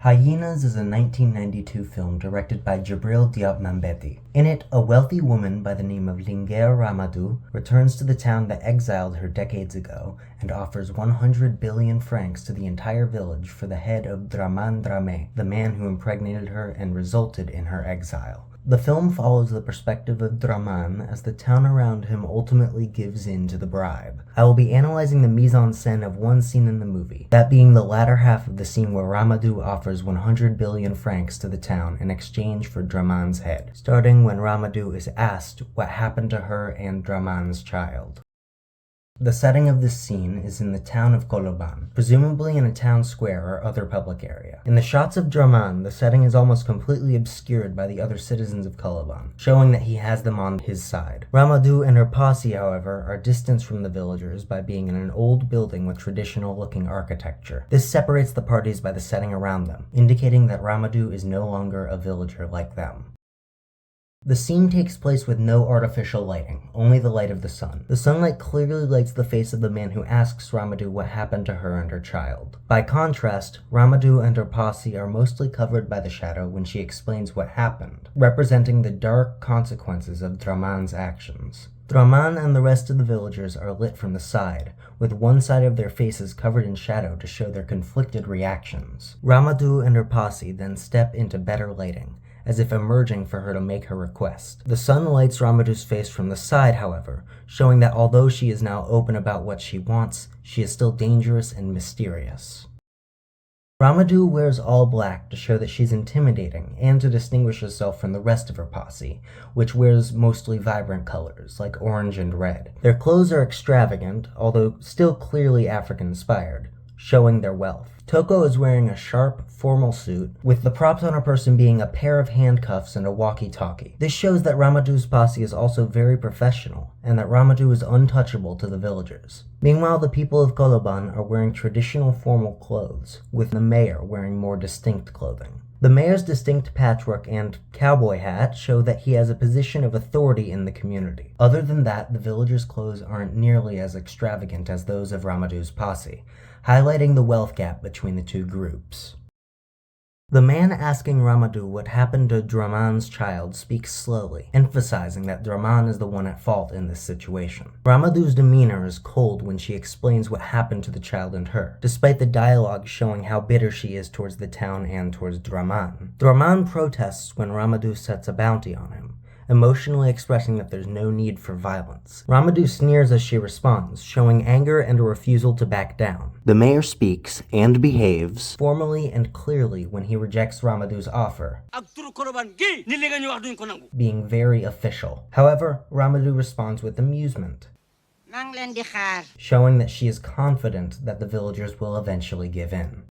Hyenas is a 1992 film directed by Djibril Diop Mambety. In it, a wealthy woman by the name of Ramadou returns to the town that exiled her decades ago and offers 100 billion francs to the entire village for the head of Dramane, the man who impregnated her and resulted in her exile. The film follows the perspective of Dramane as the town around him ultimately gives in to the bribe. I will be analyzing the mise en scène of one scene in the movie, that being the latter half of the scene where Ramadou offers 100 billion francs to the town in exchange for Dramane's head, starting when Ramadou is asked what happened to her and Dramane's child. The setting of this scene is in the town of Colobane, presumably in a town square or other public area. In the shots of Dramane, the setting is almost completely obscured by the other citizens of Colobane, showing that he has them on his side. Ramadou and her posse, however, are distanced from the villagers by being in an old building with traditional-looking architecture. This separates the parties by the setting around them, indicating that Ramadou is no longer a villager like them. The scene takes place with no artificial lighting, only the light of the sun. The sunlight clearly lights the face of the man who asks Ramadou what happened to her and her child. By contrast, Ramadou and her posse are mostly covered by the shadow when she explains what happened, representing the dark consequences of Dramane's actions. Dramane and the rest of the villagers are lit from the side, with one side of their faces covered in shadow to show their conflicted reactions. Ramadou and her posse then step into better lighting, as if emerging for her to make her request. The sun lights Ramadou's face from the side, however, showing that although she is now open about what she wants, she is still dangerous and mysterious. Ramadou wears all black to show that she's intimidating and to distinguish herself from the rest of her posse, which wears mostly vibrant colors, like orange and red. Their clothes are extravagant, although still clearly African-inspired, showing their wealth. Toko is wearing a sharp, formal suit, with the props on her person being a pair of handcuffs and a walkie-talkie. This shows that Ramadou's posse is also very professional, and that Ramadou is untouchable to the villagers. Meanwhile, the people of Colobane are wearing traditional formal clothes, with the mayor wearing more distinct clothing. The mayor's distinct patchwork and cowboy hat show that he has a position of authority in the community. Other than that, the villagers' clothes aren't nearly as extravagant as those of Ramadou's posse, highlighting the wealth gap between the two groups. The man asking Ramadou what happened to Dramane's child speaks slowly, emphasizing that Dramane is the one at fault in this situation. Ramadou's demeanor is cold when she explains what happened to the child and her, despite the dialogue showing how bitter she is towards the town and towards Dramane. Dramane protests when Ramadou sets a bounty on him, emotionally expressing that there's no need for violence. Ramadou sneers as she responds, showing anger and a refusal to back down. The mayor speaks and behaves formally and clearly when he rejects Ramadou's offer, being very official. However, Ramadou responds with amusement, showing that she is confident that the villagers will eventually give in.